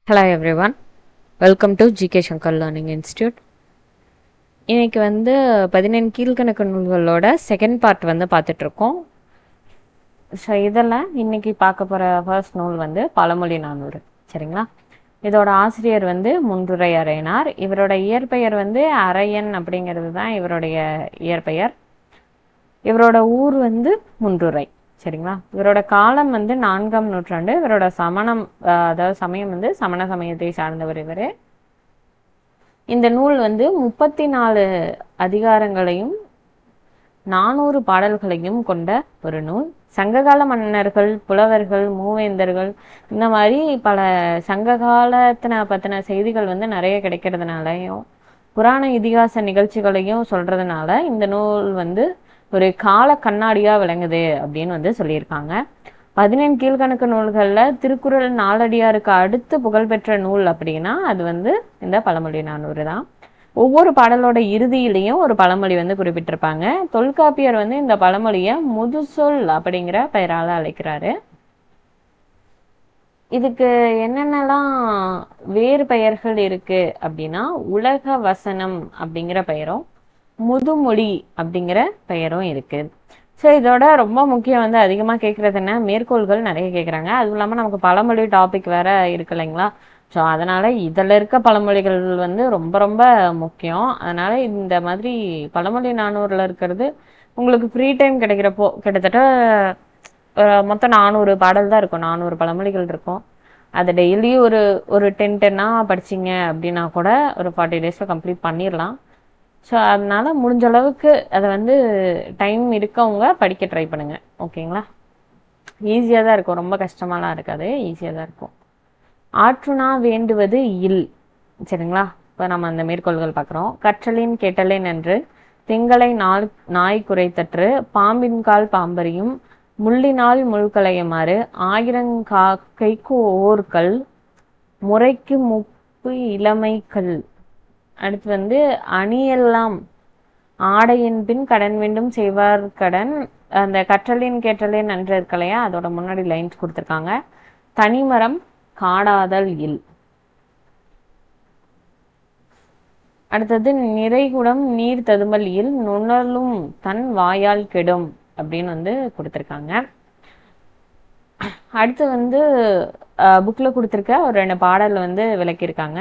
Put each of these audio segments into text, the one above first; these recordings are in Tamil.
Hello everyone, welcome to GK Shankar learning institute. இன்னைக்கு 15 கீழ்கணக்கு நூல்களோட செகண்ட் பார்ட் பார்த்துட்ருக்கோம். ஸோ இதில் இன்னைக்கு பார்க்க போகிற ஃபர்ஸ்ட் நூல் பழமொழி 400. சரிங்களா? இதோட ஆசிரியர் முன்றுரை அரையனார். இவரோட இயற்பெயர் அரையன் அப்படிங்கிறது தான் இவருடைய இயற்பெயர். இவரோட ஊர் முன்றுரை. சரிங்களா? இவரோட காலம் 4ஆம் நூற்றாண்டு. இவரோட சமணம், அதாவது சமயம் சமண சமயத்தை சார்ந்தவர் இவர். இந்த நூல் 34 அதிகாரங்களையும் 400 பாடல்களையும் கொண்ட ஒரு நூல். சங்ககால மன்னர்கள், புலவர்கள், மூவேந்தர்கள், இந்த மாதிரி பல சங்ககாலத்தின பற்றின செய்திகள் நிறைய கிடைக்கிறதுனாலையும் புராண இதிகாச நிகழ்ச்சிகளையும் சொல்றதுனால இந்த நூல் ஒரு கால கண்ணாடியா விளங்குது அப்படின்னு சொல்லியிருக்காங்க. 15 கீழ்கணக்கு நூல்களில் திருக்குறள் நாலடியாருக்கு அடுத்து புகழ்பெற்ற நூல் அப்படின்னா அது இந்த பழமொழி 400 தான். ஒவ்வொரு பாடலோட இறுதியிலையும் ஒரு பழமொழி குறிப்பிட்டிருப்பாங்க. தொல்காப்பியர் இந்த பழமொழியை முதுசொல் அப்படிங்கிற பெயரால அழைக்கிறாரு. இதுக்கு என்னென்னலாம் வேறு பெயர்கள் இருக்கு அப்படின்னா, உலக வசனம் அப்படிங்கிற பெயரும் முதுமொழி அப்படிங்கிற பெயரும் இருக்கு. ஸோ இதோட ரொம்ப முக்கியம் அதிகமாக கேட்குறது என்ன, மேற்கோள்கள் நிறைய கேட்குறாங்க. அதுவும் இல்லாமல் நமக்கு பழமொழி டாபிக் வேற இருக்கு இல்லைங்களா? ஸோ அதனால இதில் இருக்க பழமொழிகள் ரொம்ப ரொம்ப முக்கியம். அதனால இந்த மாதிரி பழமொழி 400ல் இருக்கிறது உங்களுக்கு ஃப்ரீ டைம் கிடைக்கிறப்போ கிட்டத்தட்ட மொத்தம் 400 பாடல் தான் இருக்கும், 400 பழமொழிகள் இருக்கும். அதை டெய்லி ஒரு 10 படிச்சிங்க அப்படின்னா கூட ஒரு 40 டேஸில் கம்ப்ளீட் பண்ணிடலாம். ஸோ அதனால முடிஞ்ச அளவுக்கு அதை டைம் இருக்கவங்க படிக்க ட்ரை பண்ணுங்க. ஓகேங்களா? ஈஸியாக தான் இருக்கும், ரொம்ப கஷ்டமாலாம் இருக்காது, ஈஸியாக தான் இருக்கும். ஆற்றுணா வேண்டுவது இல். சரிங்களா? இப்போ நம்ம அந்த மேற்கோள்கள் பார்க்குறோம். கற்றலின் கேட்டலேன் என்று திங்களை நாய் குறைத்தற்று பாம்பின் கால் பாம்பரியும் முள்ளினால் முள்களையுமாறு கைக்கு ஓர்கள் முறைக்கு முப்பு இளமைகள். அடுத்து அணியெல்லாம் ஆடையின் பின் கடன் வேண்டும் செய்வார் கடன். அந்த கற்றலின் கேட்டலின் நன்று இருக்கலையா, அதோட முன்னாடி லைன்ஸ் கொடுத்துருக்காங்க. தனிமரம் காடாதல் இல். அடுத்தது நிறைகுடம் நீர் ததுமல் இல் நுணலும் தன் வாயால் கெடும் அப்படின்னு கொடுத்துருக்காங்க. அடுத்து புக்கில் கொடுத்துருக்க ஒரு 2 பாடல் விளக்கியிருக்காங்க.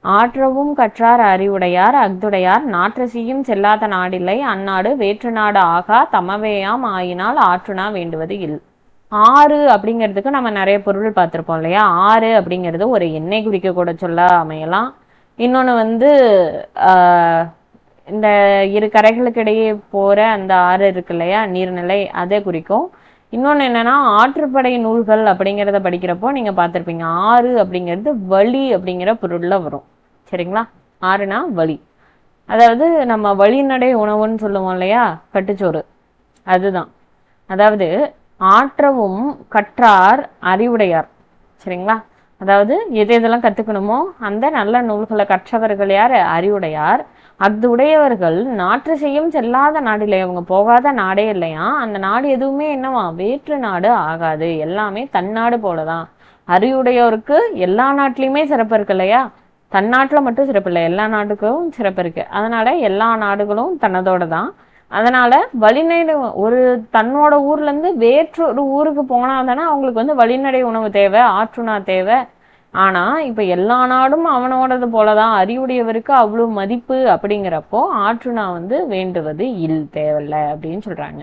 ஆற்றவும் கற்றார் அறிவுடையார் அஃதுடையார் நாற்றசியும் செல்லாத நாடில்லை அந்நாடு வேற்று நாடு ஆகா தமவேயாம் ஆயினால் ஆற்றுணா வேண்டுவது இல். ஆறு அப்படிங்கிறதுக்கு நம்ம நிறைய பொருள் பார்த்துருப்போம் இல்லையா? ஆறு அப்படிங்கிறது ஒரு எண்ணெய் குறிக்க கூட சொல்ல அமையலாம். இன்னொன்று இந்த இரு கரைகளுக்கு இடையே போற அந்த ஆறு இருக்கு இல்லையா, நீர்நிலை, அதை குறிக்கும். இன்னொன்று என்னன்னா, ஆற்றுப்படை நூல்கள் அப்படிங்கிறத படிக்கிறப்போ நீங்க பார்த்துருப்பீங்க, ஆறு அப்படிங்கிறது வழி அப்படிங்கிற பொருள்ல வரும். சரிங்களா? ஆறுனா வழி, அதாவது நம்ம வழிநடை உணவுன்னு சொல்லுவோம் இல்லையா, கட்டுச்சோறு, அதுதான். அதாவது ஆற்றவும் கற்றார் அறிவுடையார். சரிங்களா? அதாவது எதெல்லாம் கத்துக்கணுமோ அந்த நல்ல நூல்களை கற்றவர்கள் யார்? அறிவுடையார். அது உடையவர்கள் நாற்று செய்யும் செல்லாத நாடில்லை, அவங்க போகாத நாடே இல்லையா, அந்த நாடு எதுவுமே என்னவா வேற்று நாடு ஆகாது, எல்லாமே தன்னாடு போலதான். அறிவுடையோருக்கு எல்லா நாட்டிலையுமே சிறப்பு இருக்கு இல்லையா, தன்னாட்டில் மட்டும் சிறப்பு இல்லை, எல்லா நாட்டுக்கும் சிறப்பு இருக்கு. அதனால எல்லா நாடுகளும் தன்னதோட தான். அதனால வழிநடை, ஒரு தன்னோட ஊர்ல இருந்து வேற்றொரு ஊருக்கு போனாதானே அவங்களுக்கு வழிநடை உணவு தேவை, ஆற்றுணா தேவை. ஆனா இப்ப எல்லா நாடும் அவனோடது போலதான், அறிவுடையவருக்கு அவ்வளவு மதிப்பு அப்படிங்கிறப்போ ஆற்றுணா வேண்டுவது இல், தேவையில்லை அப்படின்னு சொல்றாங்க.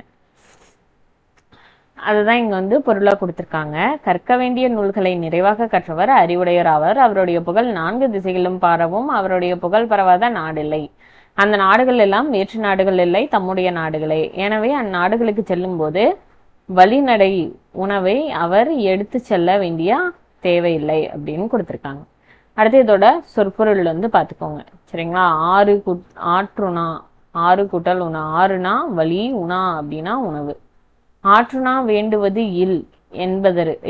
அதுதான் இங்க பொருளா கொடுத்திருக்காங்க. கற்க வேண்டிய நூல்களை நிறைவாக கற்றவர் அறிவுடையர் ஆவர். அவருடைய புகழ் 4 திசைகளிலும் பரவும். அவருடைய புகழ் பரவாத நாடில்லை. அந்த நாடுகள் எல்லாம் வேற்று நாடுகள் இல்லை, தம்முடைய நாடுகளே. எனவே அந்நாடுகளுக்கு செல்லும் போது வழிநடை உணவை அவர் எடுத்து செல்ல வேண்டிய தேவையில்லை அப்படின்னு கொடுத்துருக்காங்க. அடுத்து இதோட சொற்பொருள் பார்த்துக்கோங்க. சரிங்களா? ஆற்றுணா, ஆறு கூட்டல் உணா. ஆறுனா வழி, உணா அப்படின்னா உணவு. ஆற்றுணா வேண்டுவது இல்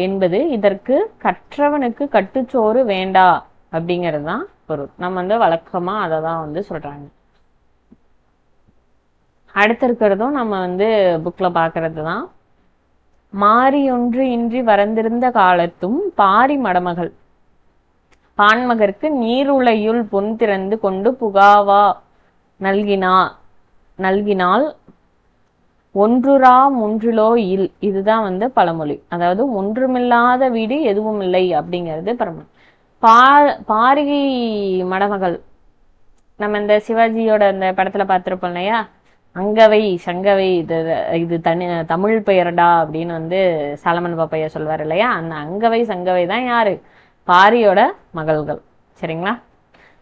என்பது இதற்கு கற்றவனுக்கு கட்டுச்சோறு வேண்டா அப்படிங்கிறது தான் பொருள். நம்ம வழக்கமா அதை தான் சொல்றாங்க. அடுத்து இருக்கிறதும் நம்ம புக்ல பாக்குறது தான். மாறி ஒன்று இன்றி வரந்திருந்த காலத்தும் பாரி மடமகள். பான்மகற்கு நீருளையுள் பொன் திறந்து கொண்டு புகாவா நல்கினா நல்கினால் ஒன்றுரா முன்றிலோ இல். இதுதான் பழமொழி. அதாவது ஒன்றுமில்லாத வீடு எதுவும் இல்லை அப்படிங்கிறது பழமொழி. பாரிகை மடமகள் நம்ம இந்த சிவாஜியோட அந்த படத்துல பார்த்திருப்போம் இல்லையா, அங்கவை சங்கவை இது இது தனி தமிழ் பெயர்டா அப்படின்னு சாலமன் பாப்பையா சொல்வார் இல்லையா, அந்த அங்கவை சங்கவை தான் யாரு, பாரியோட மகள்கள். சரிங்களா?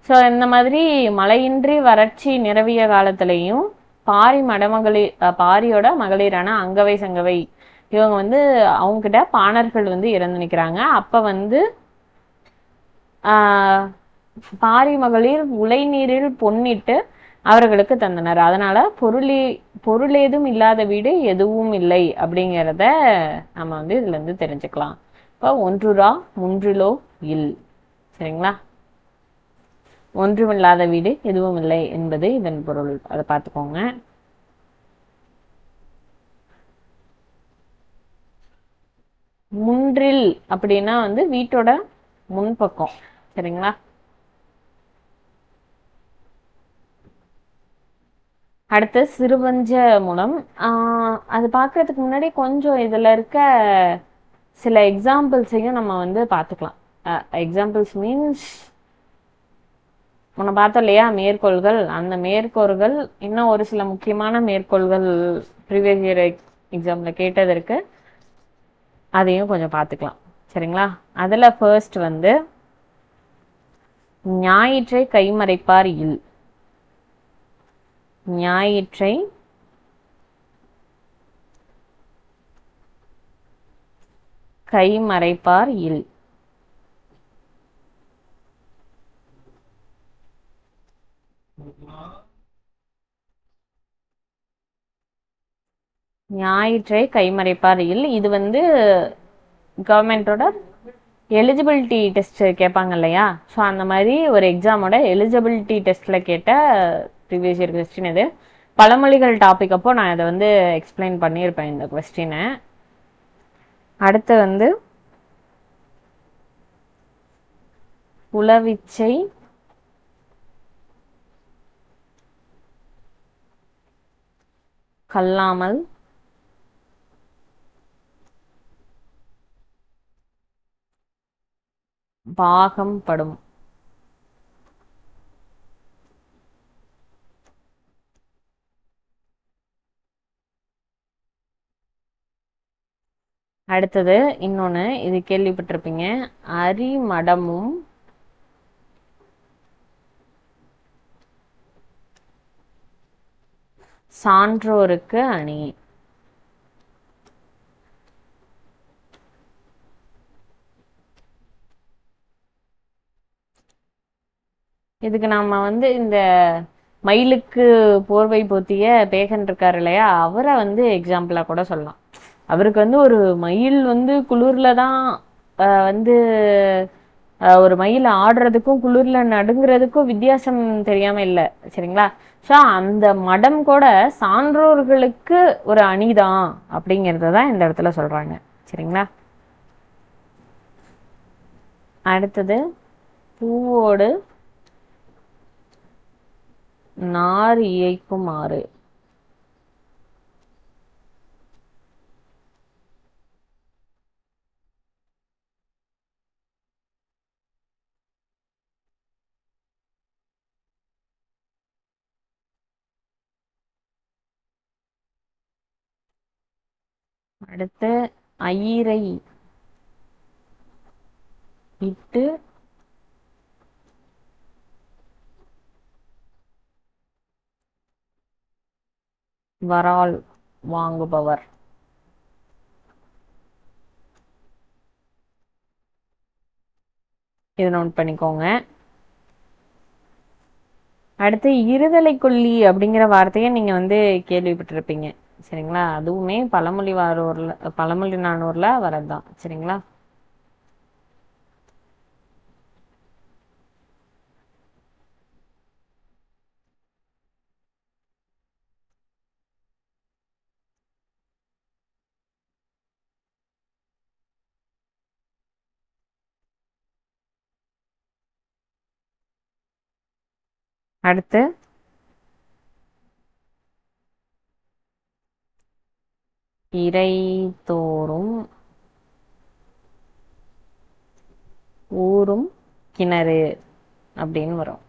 ஸோ இந்த மாதிரி மழையின்றி வறட்சி நிரவிய காலத்திலையும் பாரியோட மகளிரான அங்கவை சங்கவை இவங்க அவங்க கிட்ட பாணர்கள் இறந்து நிற்கிறாங்க. அப்ப பாரி மகளிர் உலை நீரில் பொன்னிட்டு அவர்களுக்கு தந்தனர். அதனால பொருளேதும் இல்லாத வீடு எதுவும் இல்லை அப்படிங்கிறத நம்ம இதுல இருந்து தெரிஞ்சுக்கலாம். இப்போ ஒன்றுரா முன்றிலோ இல். சரிங்களா? ஒன்றுமில்லாத வீடு எதுவும் இல்லை என்பது இதன் பொருள். அதை பார்த்துக்கோங்க. முன்றில் அப்படின்னா வீட்டோட முன்பக்கம். சரிங்களா? அடுத்து சிறுவஞ்ச மூலம். அது பார்க்கறதுக்கு முன்னாடி கொஞ்சம் இதுல இருக்க சில எக்ஸாம்பிள்ஸையும் நம்ம பார்த்துக்கலாம். எக்ஸாம்பிள்ஸ் மீன்ஸ் உன்னை பார்த்தோம் இல்லையா மேற்கோள்கள், அந்த மேற்கோள்கள் இன்னும் ஒரு சில முக்கியமான மேற்கோள்கள் ப்ரீவியஸ் இயர் எக்ஸாம்ல கேட்டதற்கு அதையும் கொஞ்சம் பார்த்துக்கலாம். சரிங்களா? அதுல ஃபர்ஸ்ட் ஞாயிற்றை கைமறைப்பார் இல். ஞாயிற்றை கைமறைப்பார் இல். ஞாயிற்றை கைமறைப்பார் இல். இது கவர்மெண்டோட எலிஜிபிலிட்டி டெஸ்ட் கேட்பாங்க இல்லையா, ஸோ அந்த மாதிரி ஒரு எக்ஸாமோட எலிஜிபிலிட்டி டெஸ்ட்ல கேட்ட ப்ரீவியஸ் இயர் கொஸ்டின் இது. பழமொழிகள் டாபிக் அப்போ நான் இதை எக்ஸ்பிளைன் பண்ணியிருப்பேன் இந்த கொஸ்டினை. அடுத்து உளவிச்சை கல்லாமல் பாகம் படும். அடுத்தது இன்னொன்னு, இது கேள்விப்பட்டிருப்பீங்க, அரிமடமும் சான்றோருக்கு அணி. இதுக்கு நாம இந்த மயிலுக்கு போர்வை போத்திய பேகன் இருக்காரு இல்லையா, அவரை எக்ஸாம்பிளா கூட சொல்லலாம். அவருக்கு ஒரு மயில் குளிர்ல தான் ஒரு மயில் ஆடுறதுக்கும் குளிர்ல நடுங்கிறதுக்கும் வித்தியாசம் தெரியாம இல்லை. சரிங்களா? ஸோ அந்த மடம் கூட சான்றோர்களுக்கு ஒரு அணிதான் அப்படிங்கிறத தான் இந்த இடத்துல சொல்றாங்க. சரிங்களா? அடுத்தது பூவோடு நார் இயைக்குமாறு. அடுத்து ஐரை இட்டு வரால் வாங்குபவர். இதை நோட் பண்ணிக்கோங்க. அடுத்து இருதலை கொல்லி அப்படிங்கிற வார்த்தையை நீங்க கேள்விப்பட்டிருப்பீங்க. சரிங்களா? அதுவுமே பழமொழி நானூர்ல வரதுதான். சரிங்களா? அடுத்து இறை தோறும் ஊரும் கிணறு அப்படின்னு வரும்.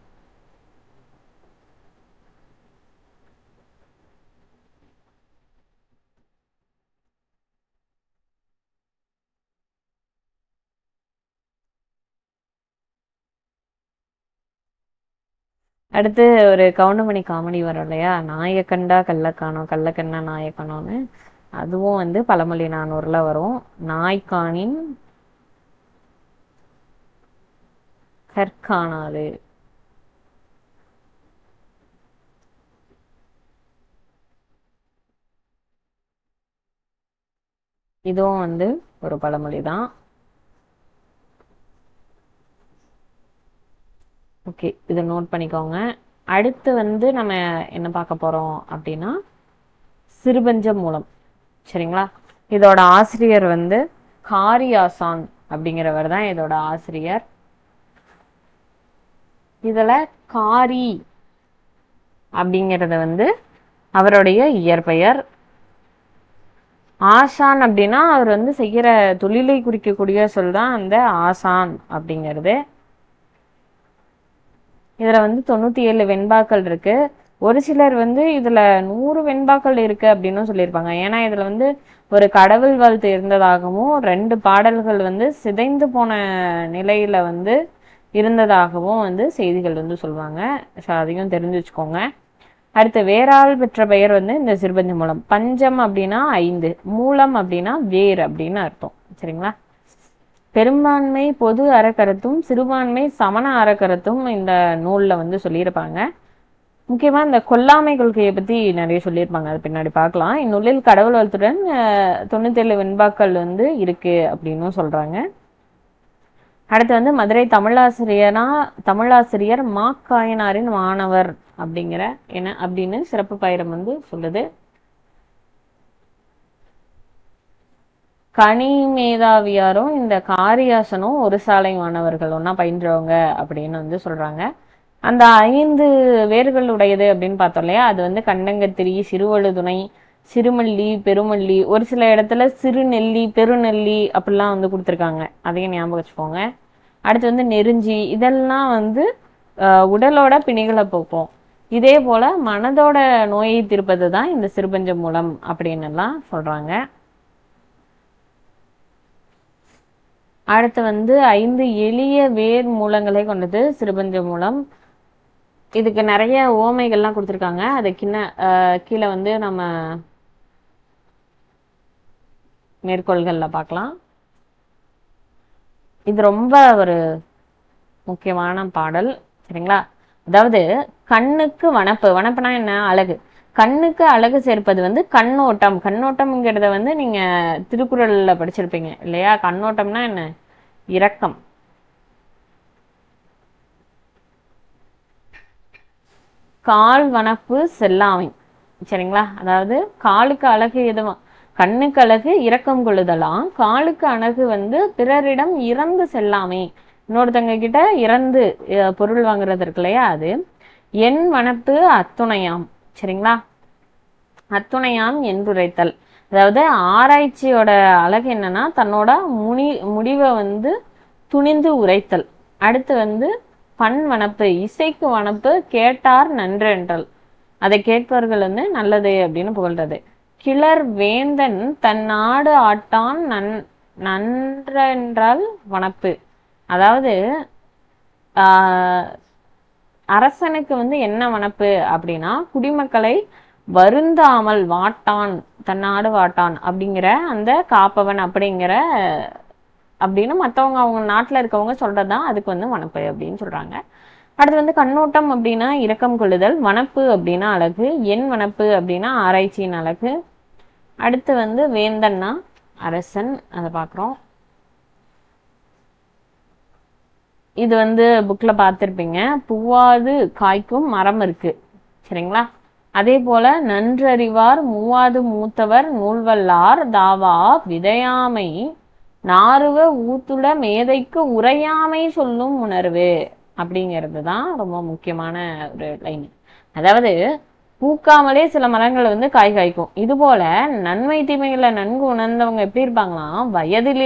அடுத்து ஒரு கவுண்டமணி காமெடி வரும் இல்லையா, நாயை கண்டா கள்ளக்கானோ கள்ளக்கண்ணா நாயை காணோன்னு. அதுவும் வந்து பழமொழி 400ல வரும். நாய்க்கானின் கற்காணாது. இதுவும் வந்து ஒரு பழமொழி தான். ஓகே, இதை நோட் பண்ணிக்கோங்க. அடுத்து வந்து நம்ம என்ன பார்க்க போறோம் அப்படின்னா சிறுபஞ்ச மூலம். சரிங்களா? இதோட ஆசிரியர் வந்து காரியாசான் அப்படிங்கிறவர் தான் இதோட ஆசிரியர். இதுல காரி அப்படிங்கிறது வந்து அவருடைய இயற்பெயர். ஆசான் அப்படின்னா அவர் வந்து செய்கிற தொழிலை குறிக்கக்கூடிய சொல் தான் அந்த ஆசான் அப்படிங்கிறது. இதுல வந்து 97 வெண்பாக்கள் இருக்கு. ஒரு சிலர் வந்து இதுல 100 வெண்பாக்கள் இருக்கு அப்படின்னு சொல்லியிருப்பாங்க. ஏன்னா இதுல வந்து ஒரு கடவுள் வாழ்த்து இருந்ததாகவும் 2 பாடல்கள் வந்து சிதைந்து போன நிலையில வந்து இருந்ததாகவும் வந்து செய்திகள் வந்து சொல்லுவாங்க. ஸோ அதையும் தெரிஞ்சு வச்சுக்கோங்க. அடுத்து வேறால் பெற்ற பெயர் வந்து இந்த சிறுபஞ்ச மூலம். பஞ்சம் அப்படின்னா 5, மூலம் அப்படின்னா வேர் அப்படின்னு அர்த்தம். சரிங்களா? பெரும்பான்மை பொது அறக்கருத்தும் சிறுபான்மை சமண அறக்கருத்தும் இந்த நூல்ல வந்து சொல்லியிருப்பாங்க. முக்கியமா இந்த கொல்லாமை கொள்கையை பத்தி நிறைய சொல்லியிருப்பாங்க, அது பின்னாடி பார்க்கலாம். இந்நூலில் கடவுள் வாழ்த்துடன் 97 வெண்பாக்கள் வந்து இருக்கு அப்படின்னு சொல்றாங்க. அடுத்து வந்து மதுரை தமிழாசிரியர் மாக்காயனாரின் மாணவர் அப்படிங்கிற என்ன அப்படின்னு சிறப்பு பயிரம் வந்து சொல்லுது. கனி மேதாவியாரும் இந்த காரியாசனும் ஒரு சாலை மாணவர்கள் ஒன்னா பயின்றவங்க அப்படின்னு வந்து சொல்றாங்க. அந்த 5 வேர்களுடையது அப்படின்னு பார்த்தோம் இல்லையா, அது வந்து கண்டங்கத்திரி, சிறுவழுதுணை, சிறுமல்லி, பெருமல்லி, ஒரு சில இடத்துல சிறுநெல்லி, பெருநெல்லி அப்படிலாம் வந்து கொடுத்துருக்காங்க. அதையும் ஞாபகம் வச்சுக்கோங்க. அடுத்து வந்து நெருஞ்சி, இதெல்லாம் வந்து உடலோட பிணிகளை போக்கும். இதே போல மனதோட நோயை தீர்ப்பது தான் இந்த சிறுபஞ்ச மூலம் அப்படின்னு எல்லாம் சொல்றாங்க. அடுத்து வந்து 5 எளிய வேர் மூலங்களை கொண்டது சிறுபஞ்ச மூலம். இதுக்கு நிறைய ஓமைகள்லாம் கொடுத்துருக்காங்க. அது கீழே வந்து நம்ம மேற்கோள்கள்ல பார்க்கலாம். இது ரொம்ப ஒரு முக்கியமான பாடல். சரிங்களா? அதாவது கண்ணுக்கு வனப்பு, வனப்புனா என்ன, அழகு. கண்ணுக்கு அழகு சேர்ப்பது வந்து கண்ணோட்டம். கண்ணோட்டம்ங்கிறத வந்து நீங்க திருக்குறள்ல படிச்சிருப்பீங்க இல்லையா? கண்ணோட்டம்னா என்ன, இரக்கம். கால் வனப்பு செல்லாமை. சரிங்களா? அதாவது காலுக்கு அழகு எதுவும், கண்ணுக்கு அழகு இரக்கம் கொள்ளுதலாம். காலுக்கு அழகு வந்து பிறரிடம் இறந்து செல்லாமை, இன்னொருத்தங்க கிட்ட இறந்து பொருள் வாங்குறது இருக்கு இல்லையா, அது. என் வனப்பு அத்துணையாம். சரிங்களா? அத்துணையாம் என்றுரைத்தல். அதாவது ஆராய்ச்சியோட அழகு என்னன்னா தன்னோட முடிவை வந்து துணிந்து உரைத்தல். அடுத்து வந்து பண் வனப்பு, இசைக்கு வனப்பு கேட்டார் நன்றென்றல், அதை கேட்பவர்கள் வந்து நல்லது அப்படின்னு புகழ்றது. கிளர் வேந்தன் தன் நாடு ஆட்டான் நன்றென்றால் வனப்பு. அதாவது அரசனுக்கு வந்து என்ன வனப்பு அப்படின்னா குடிமக்களை வருந்தாமல் வாட்டான், தன்னாடு வாட்டான் அப்படிங்கிற அந்த காப்பவன் அப்படிங்கிற அப்படின்னு மற்றவங்க அவங்க நாட்டில் இருக்கவங்க சொல்றதுதான் அதுக்கு வந்து வனப்பு அப்படின்னு சொல்றாங்க. அடுத்து வந்து கண்ணோட்டம் அப்படின்னா இரக்கம் கொள்ளுதல், வனப்பு அப்படின்னா அழகு, என் வனப்பு அப்படின்னா ஆராய்ச்சியின் அழகு. அடுத்து வந்து வேந்தன்னா அரசன், அதை பார்க்குறோம். இது வந்து புக்ல பார்த்துருப்பீங்க. பூவாது காய்க்கும் மரம் இருக்கு. சரிங்களா? அதே போல நன்றறிவார் மூவாது மூத்தவர் நூல்வல்லார் தாவா விதையாமை நாறுவ ஊத்துட மேதைக்கு உரையாமை சொல்லும் உணர்வு அப்படிங்கிறது தான் ரொம்ப முக்கியமான ஒரு லைன். அதாவது பூக்காமலே சில மரங்கள் வந்து காய் காய்க்கும். இது போல நன்மை தீமைகளை நன்கு உணர்ந்தவங்க எப்படி இருப்பாங்களாம், வயதில்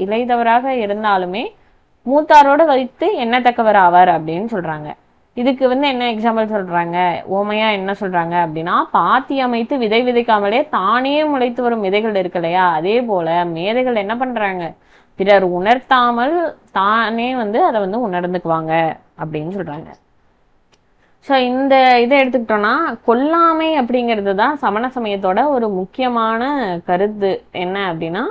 இளையதவராக இருந்தாலுமே மூத்தாரோட வைத்து எண்ணத்தக்கவர் ஆவார் அப்படின்னு சொல்றாங்க. இதுக்கு வந்து என்ன எக்ஸாம்பிள் சொல்றாங்க, ஓமையா என்ன சொல்றாங்க அப்படின்னா, பாத்தி அமைத்து விதை விதைக்காமலே தானே முளைத்து வரும் விதைகள் இருக்கு இல்லையா, அதே போல மேதைகள் என்ன பண்றாங்க, பிறர் உணர்த்தாமல் தானே வந்து அதை வந்து உணர்ந்துக்குவாங்க அப்படின்னு சொல்றாங்க. ஸோ இந்த இதை எடுத்துக்கிட்டோம்னா, கொல்லாமை அப்படிங்கிறது தான் சமண சமயத்தோட ஒரு முக்கியமான கருத்து. என்ன அப்படின்னா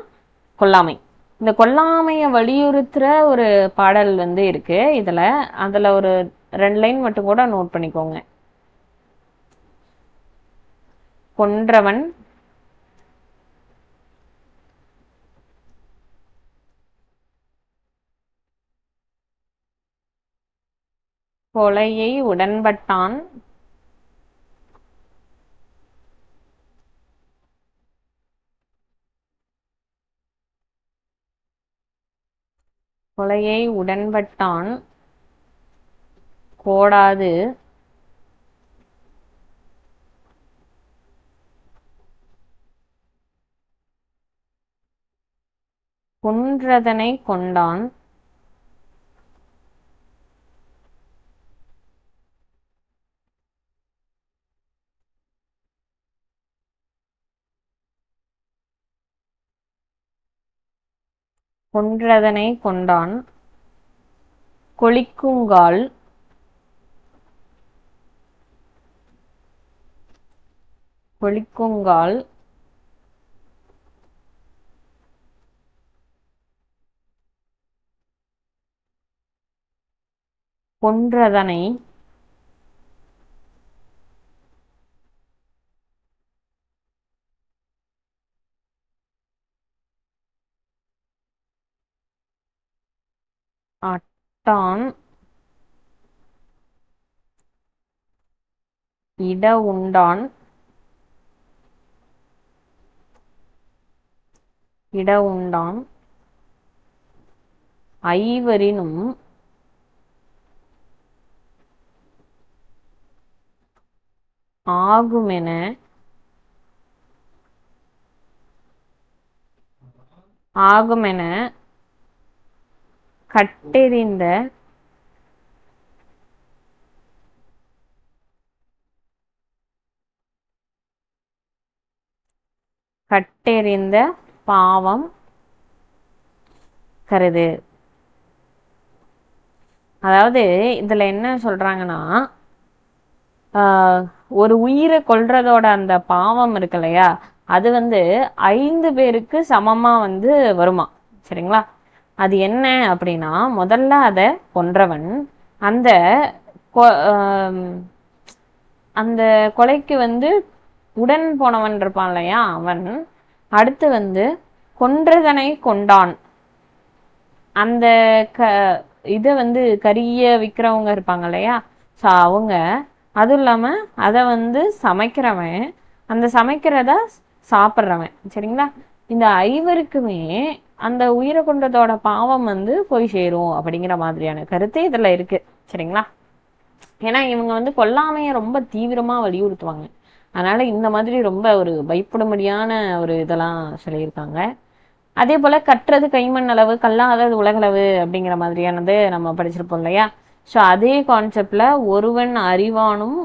கொல்லாமை. இந்த கொல்லாமையை வலியுறுத்துற ஒரு பாடல் வந்து இருக்கு இதுல. அதுல ஒரு 2 லைன் மட்டும் கூட நோட் பண்ணிக்கோங்க. கொன்றவன் கொலையை உடன்பட்டான் கொலையை உடன்பட்டான் கோடாது கொன்றதனை கொண்டான் கொன்றதனை கொண்டான் கொளிக்குங்கால் கொளிக்குங்கால் கொன்றதனை அட்டான் இட உண்டான் இட உண்டான் ஐவரினும் ஆகுமென ஆகுமென கட்டெறிந்த கட்டெறிந்த பாவம் கருது. அதாவது இதுல என்ன சொல்றாங்கன்னா, ஒரு உயிரை கொல்றதோட அந்த பாவம் இருக்கு இல்லையா, அது வந்து 5 பேருக்கு சமமா வந்து வருமா. சரிங்களா? அது என்ன அப்படின்னா, முதல்ல அதை கொன்றவன் அந்த அந்த கொலைக்கு வந்து உடன் போனவன் இருப்பான் இல்லையா அவன், அடுத்து வந்து கொன்றதனை கொண்டான் அந்த இதை வந்து கரிய விற்கிறவங்க இருப்பாங்க இல்லையா, ஸோ அவங்க, அதுவும் இல்லாமல் அதை வந்து சமைக்கிறவன், அந்த சமைக்கிறத சாப்பிட்றவன். சரிங்களா? இந்த 5 அந்த உயிரை கொண்டதோட பாவம் வந்து போய் சேரும் அப்படிங்கிற மாதிரியான கருத்து இதில் இருக்கு. சரிங்களா? ஏன்னா இவங்க வந்து கொல்லாமையை ரொம்ப தீவிரமாக வலியுறுத்துவாங்க. அதனால இந்த மாதிரி ரொம்ப ஒரு பயப்படும்படியான ஒரு இதெல்லாம் சொல்லியிருக்காங்க. அதே போல கற்றது கைமண் அளவு கல்லாதது உலகளவு அப்படிங்கிற மாதிரியானது நம்ம படிச்சிருப்போம் இல்லையா. ஸோ அதே கான்செப்ட்ல ஒருவன் அறிவானும்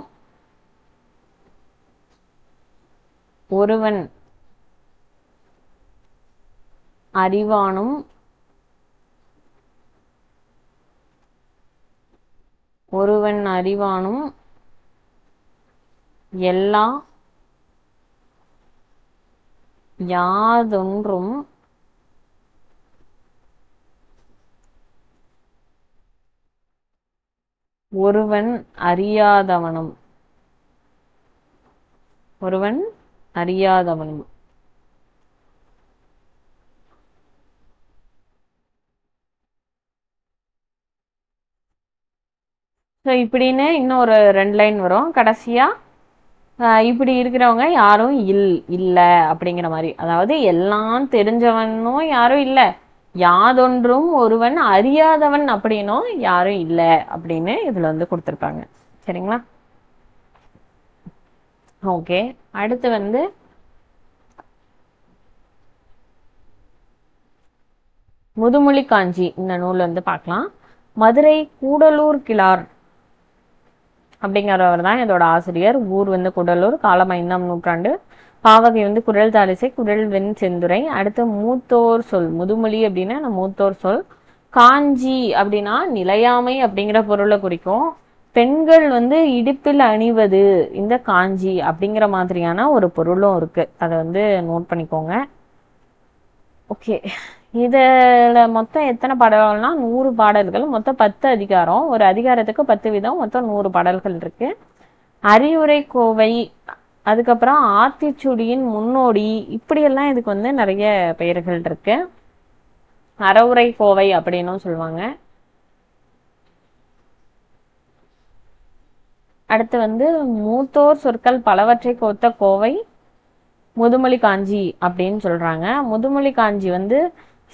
ஒருவன் அறிவானும் ஒருவன் அறிவானும் எல்லா யாதொன்றும் ஒருவன் அறியாதவனும் ஒருவன் அறியாதவனும். ஸோ இப்படின்னு இன்னும் ஒரு 2 லைன் வரும் கடைசியா. இப்படி இருக்கிறவங்க யாரும் இல்லை அப்படிங்கிற மாதிரி. அதாவது எல்லாம் தெரிஞ்சவனும் யாரும் இல்லை, யாதொன்றும் ஒருவன் அறியாதவன் அப்படின்னும் யாரும் இல்லை அப்படின்னு இதுல வந்து கொடுத்துருக்காங்க. சரிங்களா? ஓகே, அடுத்து வந்து முதுமொழி காஞ்சி இந்த நூல் வந்து பார்க்கலாம். மதுரை கூடலூர் கிழார் அப்படிங்கிறவர் தான் இதோட ஆசிரியர். ஊர் வந்து கூடலூர், காலம் 5ஆம் நூற்றாண்டு, பாவகை வந்து குறள் தாளிசை, குறள் வெண் செந்துரை. அடுத்து மூத்தோர் சொல், முதுமொழி அப்படின்னா மூத்தோர் சொல். காஞ்சி அப்படின்னா நிலையாமை அப்படிங்கிற பொருளை குறிக்கும். பெண்கள் வந்து இடுப்பில் அணிவது இந்த காஞ்சி அப்படிங்கிற மாதிரியான ஒரு பொருளும் இருக்கு. அதை வந்து நோட் பண்ணிக்கோங்க. ஓகே, இதுல மொத்தம் எத்தனை பாடல்கள்னா 100 பாடல்கள், மொத்தம் 10 அதிகாரம். ஒரு அதிகாரத்துக்கு 10 விதம், மொத்தம் 100 பாடல்கள் இருக்கு. அறிவுரை கோவை, அதுக்கப்புறம் ஆத்திச்சூடியின் முன்னோடி, இப்படியெல்லாம் இதுக்கு வந்து நிறைய பெயர்கள் இருக்கு. அறவுரை கோவை அப்படின்னும் சொல்லுவாங்க. அடுத்து வந்து மூத்தோர் சொற்கள் பலவற்றை கோத்த கோவை முதுமொழி காஞ்சி அப்படின்னு சொல்றாங்க. முதுமொழி காஞ்சி வந்து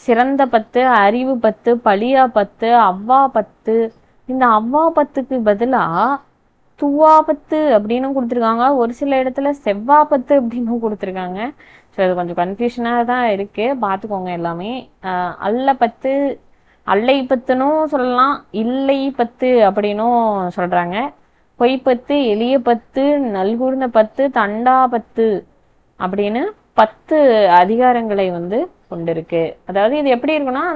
சிறந்த 10, அறிவு 10, பழியா 10, அவ்வா 10. இந்த அவ்வா 10க்கு பதிலா துவா 10 அப்படின்னு கொடுத்துருக்காங்க. ஒரு சில இடத்துல செவ்வா 10 அப்படின்னு கொடுத்துருக்காங்க. ஸோ இது கொஞ்சம் கன்ஃபியூஷனாக தான் இருக்கு, பார்த்துக்கோங்க எல்லாமே. அல்ல 10, அல்லை 10னும் சொல்லலாம், இல்லை 10 அப்படின்னும் சொல்றாங்க. பொய் 10, எளிய 10, நல்கூர்ந்த 10, தண்டா 10 அப்படின்னு 10 அதிகாரங்களை வந்து கொண்டிருக்கு. அதாவது இது எப்படி இருக்குன்னா,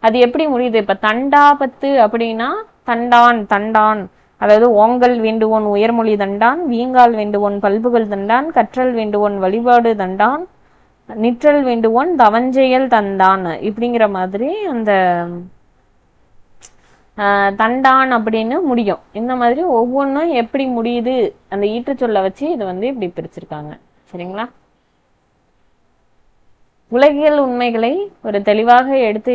அது எப்படி முடியுது? இப்ப தண்டா 10 அப்படின்னா தண்டான் தண்டான், அதாவது ஓங்கல் வேண்டுவோன் உயர்மொழி தண்டான், வீங்கால் வேண்டுவோன் பல்புகள் தண்டான், கற்றல் வேண்டுவோன் வழிபாடு தண்டான், நிற்றல் வேண்டுவோன் தவஞ்செயல் தந்தான், இப்படிங்கிற மாதிரி அந்த தண்டான் அப்படின்னு முடியும். இந்த மாதிரி ஒவ்வொன்றும் எப்படி முடியுது அந்த ஈற்றுச்சொல்லை வச்சு இது வந்து இப்படி பிரிச்சிருக்காங்க. சரிங்களா? உலகியல் உண்மைகளை ஒரு தெளிவாக எடுத்து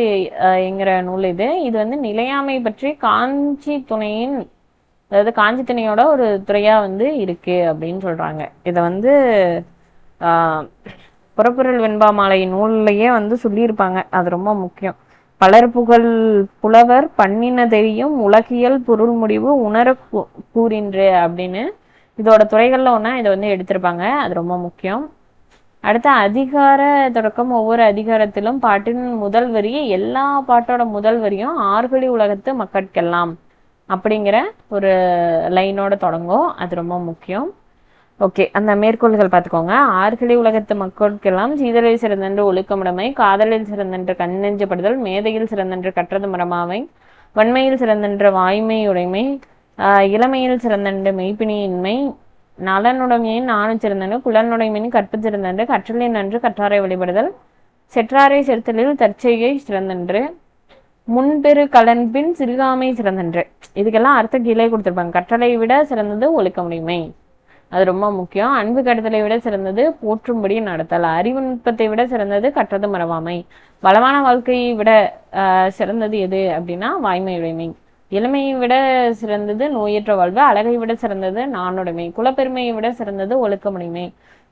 என்கிற நூல் இது. இது வந்து நிலையாமை பற்றி காஞ்சி துணையின், அதாவது காஞ்சி துணையோட ஒரு துறையா வந்து இருக்கு அப்படின்னு சொல்றாங்க. இதை வந்து புறப்பொருள் வெண்பா மாலை நூல்லையே வந்து சொல்லியிருப்பாங்க. அது ரொம்ப முக்கியம். பலர் புகழ் புலவர் பண்ணின தெரியும் உலகியல் பொருள் முடிவு உணர கூறின்று அப்படின்னு இதோட துறைகள்ல ஒன்னா இதை வந்து எடுத்திருப்பாங்க. அது ரொம்ப முக்கியம். அடுத்த அதிகார தொடக்கம், ஒவ்வொரு அதிகாரத்திலும் பாட்டின் முதல் வரி, எல்லா பாட்டோட முதல் வரியும் ஆறுகளி உலகத்து மக்கட்கெல்லாம் அப்படிங்கிற ஒரு லைனோட தொடங்கும். அது ரொம்ப முக்கியம். ஓகே, அந்த மேற்கோள்கள் பார்த்துக்கோங்க. ஆறுகளி உலகத்து மக்களுக்கெல்லாம் சீதலில் சிறந்தென்று ஒழுக்கமுடைமை, காதலில் சிறந்தென்று கண்ணெஞ்சப்படுதல், மேதையில் சிறந்தென்று கற்றது மரமாவை, வன்மையில் சிறந்தென்ற வாய்மை உடைமை, இளமையில் சிறந்தென்று மெய்ப்பினியின்மை, நலனுடைமையின் நாணு சிறந்தன்று, குலனுடைமையின் கற்பு சிறந்தன்று, கற்றலின் நன்று கற்றாரை வழிபடுதல், செற்றாரை செலுத்தலில் தற்செய்கை சிறந்தன்று, முன்பெரு கலன்பின் சிறுகாமை சிறந்தன்று. இதுக்கெல்லாம் அர்த்தம் கீழே கொடுத்துருப்பாங்க. கற்றலை விட சிறந்தது ஒழுக்கமுடைமை, அது ரொம்ப முக்கியம். அன்பு கடத்தலை விட சிறந்தது போற்றும்படி நடத்தல், அறிவு நுட்பத்தை விட சிறந்தது கற்றது மறவாமை, வளமான வாழ்க்கையை விட சிறந்தது எது அப்படின்னா வாய்மையுடைமை, இளமையை விட சிறந்தது நோயற்ற வாழ்வு, அழகை விட சிறந்தது நாணுடைமை, குலப்பெருமையை விட சிறந்தது ஒழுக்கமுடைமை,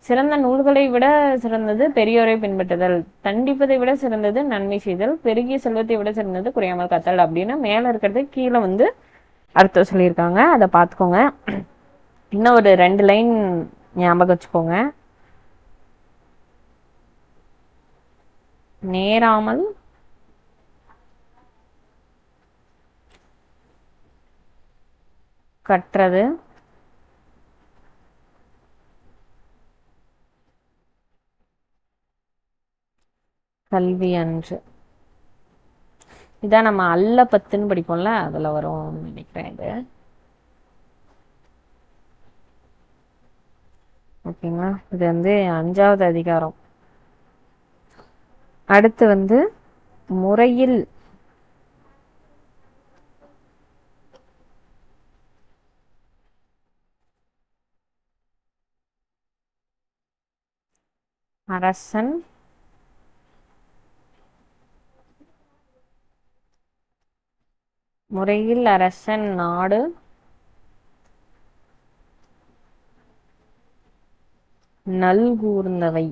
சிறந்த நூல்களை விட சிறந்தது பெரியோரை பின்பற்றுதல், தண்டிப்பதை விட சிறந்தது நன்மை செய்தல், பெருகிய செல்வத்தை விட சிறந்தது குறையாமல் காத்தல் அப்படின்னு மேல இருக்கிறது கீழே வந்து அர்த்தம் சொல்லியிருக்காங்க. அதை பார்த்துக்கோங்க. இன்னும் ஒரு 2 லைன் ஞாபகம் வச்சுக்கோங்க. நேராமல் கற்றது கல்வி அன்று. இதான் நம்ம அல்ல 10ன்னு படிப்போம்ல, அதுல வரும் நினைக்கிறேன் இது. ஓகேங்களா? இது வந்து 5வது அதிகாரம். அடுத்து வந்து முறையில் அரசன் முறையில் அரசன் நாடு நல்கூர்ந்தவை.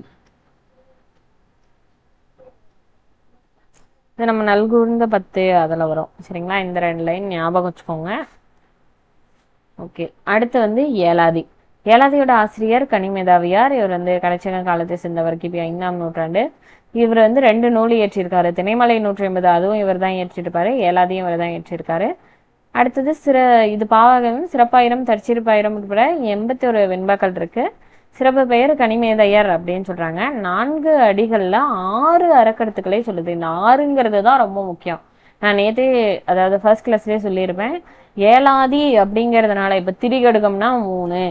இது நம்ம நல்கூர்ந்த 10 அதில் வரும். சரிங்களா? இந்த 2 லைன் ஞாபகம் வச்சுக்கோங்க. ஓகே, அடுத்து வந்து ஏலாதி. ஏலாதியோட ஆசிரியர் கனிமேதாவியார். இவர் வந்து கடைச்சங்க காலத்தை சேர்ந்தவர், கிபி 5ஆம் நூற்றாண்டு. இவர் வந்து 2 நூல் இயற்றியிருக்காரு. திணைமலை 150 அதுவும் இவர் தான் இயற்றிருப்பாரு, ஏலாதியும் இவர் தான் இயற்றியிருக்காரு. அடுத்தது இது பாவகம் சிறப்பாயிரம் தற்சிறப்பாயிரம் உட்பட 81 வெண்பாக்கள் இருக்கு. சிறப்பு பெயர் கனிமேதையர் அப்படின்னு சொல்றாங்க. 4 அடிகள்ல 6 அறக்கருத்துக்களை சொல்லுது. இந்த 6ங்கிறது தான் ரொம்ப முக்கியம். நான் நேற்றே, அதாவது ஃபர்ஸ்ட் கிளாஸ்லேயே சொல்லியிருப்பேன். ஏலாதி அப்படிங்கிறதுனால இப்போ திரிகடுகம்னா 3,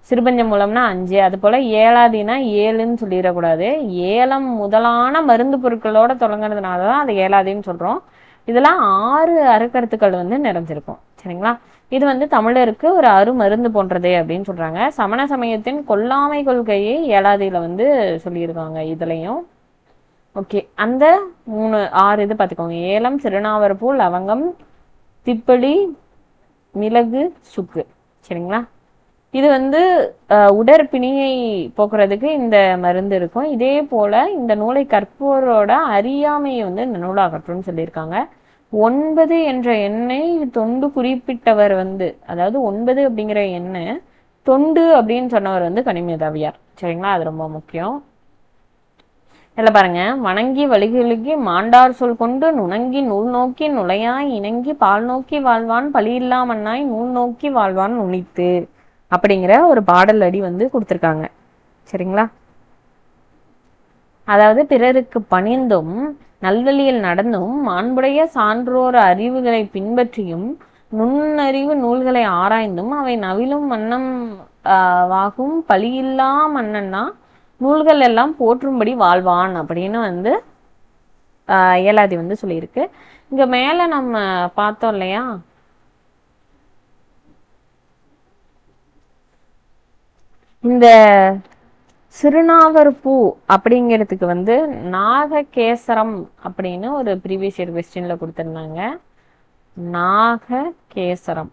சிறுபஞ்ச மூலம்னா 5, அது போல ஏலாதினா 7ன்னு சொல்லிடக்கூடாது. ஏலம் முதலான மருந்து பொருட்களோட தொடங்குறதுனால தான் அது ஏலாதின்னு சொல்றோம். இதெல்லாம் 6 அறக்கருத்துக்கள் வந்து நிறைஞ்சிருக்கும். சரிங்களா? இது வந்து தமிழருக்கு ஒரு அருமருந்து போன்றது அப்படின்னு சொல்றாங்க. சமண சமயத்தின் கொல்லாமை கொள்கையை ஏலாதியில வந்து சொல்லியிருக்காங்க இதுலயும். ஓகே, அந்த 6 இது பார்த்துக்கோங்க. ஏலம், சிறுநாவற்பூ, லவங்கம், திப்பளி, மிளகு, சுக்கு. சரிங்களா? இது வந்து உடற்பிணியை போக்குறதுக்கு இந்த மருந்து இருக்கும். இதே போல இந்த நூலை கற்போரோட அறியாமையை வந்து இந்த நூலை அகற்றும்னு சொல்லியிருக்காங்க. 9 என்ற எண்ணை தொண்டு குறிப்பிட்டவர் வந்து, அதாவது 9 அப்படிங்கிற எண்ணை தொண்டு அப்படின்னு சொன்னவர் வந்து கனிமேதாவியார். சரிங்களா? அது ரொம்ப முக்கியம். இதில் பாருங்க, வணங்கி வழிகளுக்கி மாண்டார் சொல் கொண்டு நுணங்கி நூல் நோக்கி நுழையாய் இணங்கி பால் நோக்கி வாழ்வான் பழியில்லா மண்ணாய் நூல் நோக்கி வாழ்வான் நுனித்து அப்படிங்கிற ஒரு பாடல் அடி வந்து கொடுத்துருக்காங்க. சரிங்களா? அதாவது பிறருக்கு பணிந்தும் நல்வழியில் நடந்தும் மாண்புடைய சான்றோர் அறிவுகளை பின்பற்றியும் நுண்ணறிவு நூல்களை ஆராய்ந்தும் அவை நவிலும் மன்னம் வாகும் பழியில்லா மன்னன்னா நூல்கள் எல்லாம் போற்றும்படி வாழ்வான் அப்படின்னு வந்து ஏலாதி வந்து சொல்லியிருக்கு. இங்க மேல நம்ம பார்த்தோம் இல்லையா, இந்த சிறுநாவற்பூ அப்படிங்கிறதுக்கு வந்து நாககேசரம் அப்படின்னு ஒரு ப்ரீவியஸ் இயர் கொஸ்டின்ல கொடுத்துருந்தாங்க. நாககேசரம்,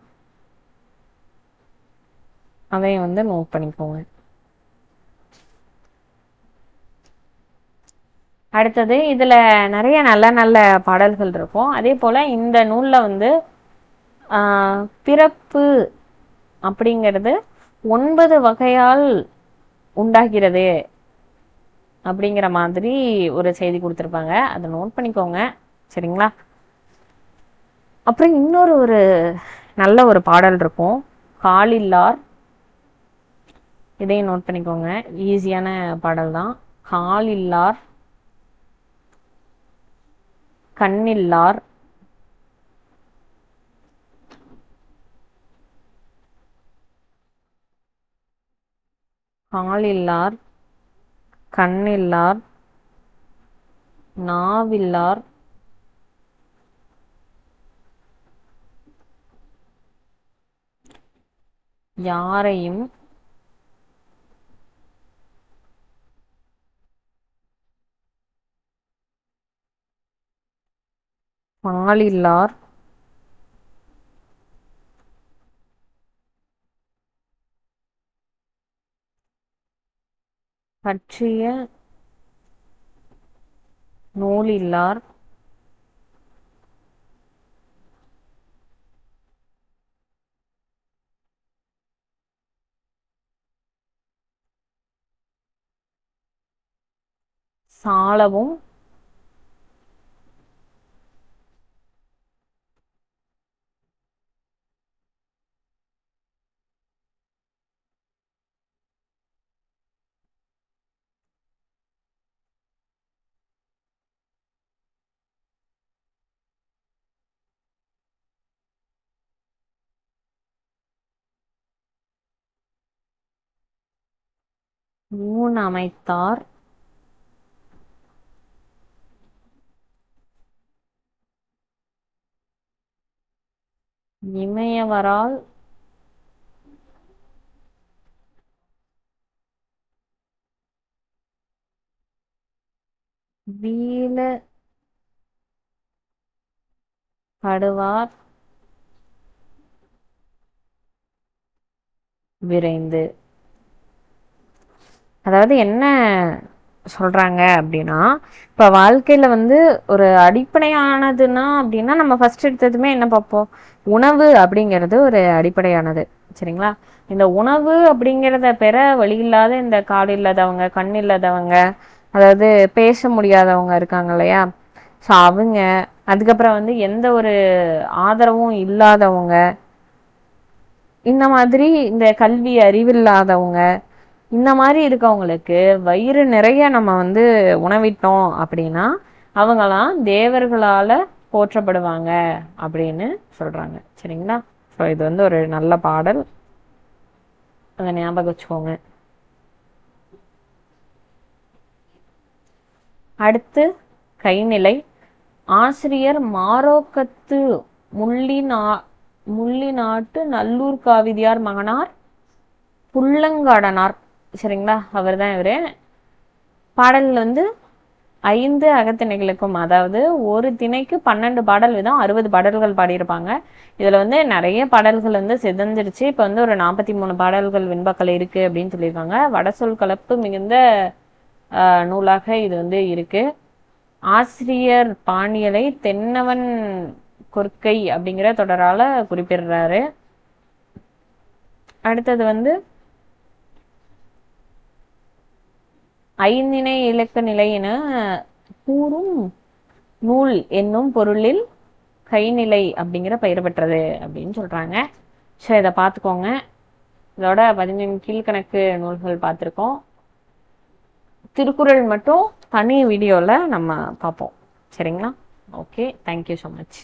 அதையும் வந்து நோட் பண்ணிக்கோங்க. அடுத்தது இதுல நிறைய நல்ல நல்ல பாடல்கள் இருக்கும். அதே போல இந்த நூல்ல வந்து பிறப்பு அப்படிங்கிறது 9 வகையால் உண்டாகிறது அப்படிங்கிற மாதிரி ஒரு செய்தி கொடுத்துருப்பாங்க. அதை நோட் பண்ணிக்கோங்க. சரிங்களா? அப்புறம் இன்னொரு ஒரு நல்ல ஒரு பாடல் இருக்கும், காலில்லார். இதையும் நோட் பண்ணிக்கோங்க, ஈஸியான பாடல் தான். காலில்லார், கண்ணில்லார், காலில்லார், கண்ணில்லார், நாவில்லார், யாரையும் பாலில்லார் பற்றிய நூலில்லார் சாலவும் ஊன் அமைத்தார் இமையவரால் வீழ படுவார் விரைந்து. அதாவது என்ன சொல்றாங்க அப்படின்னா, இப்ப வாழ்க்கையில வந்து ஒரு அடிப்படையானதுன்னா அப்படின்னா நம்ம ஃபர்ஸ்ட் எடுத்ததுமே என்ன பார்ப்போம்? உணவு அப்படிங்கிறது ஒரு அடிப்படையானது. சரிங்களா? இந்த உணவு அப்படிங்கிறத பெற வழி இல்லாத இந்த காது இல்லாதவங்க, கண் இல்லாதவங்க, அதாவது பேச முடியாதவங்க இருக்காங்க இல்லையா? ஸோ அவங்க, அதுக்கப்புறம் வந்து எந்த ஒரு ஆதரவும் இல்லாதவங்க, இந்த மாதிரி இந்த கல்வி அறிவில்லாதவங்க, இந்த மாதிரி இருக்கவங்களுக்கு வயிறு நிறைய நம்ம வந்து உணவிட்டோம் அப்படின்னா அவங்களாம் தேவர்களால போற்றப்படுவாங்க அப்படின்னு சொல்றாங்க. சரிங்களா? ஸோ இது வந்து ஒரு நல்ல பாடல், அதை ஞாபகம் வச்சுக்கோங்க. அடுத்து கைநிலை. ஆசிரியர் மாரோக்கத்து முள்ளி நாட்டு நல்லூர் காவிதியார் மகனார் புள்ளங்காடனார். சரிங்களா? அவர் தான் இவரு. பாடல் வந்து 5 அகத்திணைகளுக்கும், அதாவது ஒரு திணைக்கு 12 பாடல் வீதம் 60 பாடல்கள் பாடியிருப்பாங்க. இதுல வந்து நிறைய பாடல்கள் வந்து சிதஞ்சிருச்சு. இப்ப வந்து ஒரு 43 பாடல்கள் வெண்பாக்கள் இருக்கு அப்படின்னு சொல்லியிருக்காங்க. வடசொல் கலப்பு மிகுந்த நூலாக இது வந்து இருக்கு. ஆசிரியர் பாண்டியலை தென்னவன் கொற்கை அப்படிங்கிற தொடரால குறிப்பிடுறாரு. அடுத்தது வந்து ஐந்திணை இலக்க நிலை என கூறும் நூல் என்னும் பொருளில் கைநிலை அப்படிங்கிற பெயர் பெற்றது அப்படின்னு சொல்றாங்க. சரி, இதை பார்த்துக்கோங்க. இதோட 15 கீழ்கணக்கு நூல்கள் பார்த்துருக்கோம். திருக்குறள் மட்டும் தனி வீடியோவில் நம்ம பார்ப்போம். சரிங்களா? Okay, thank you so much.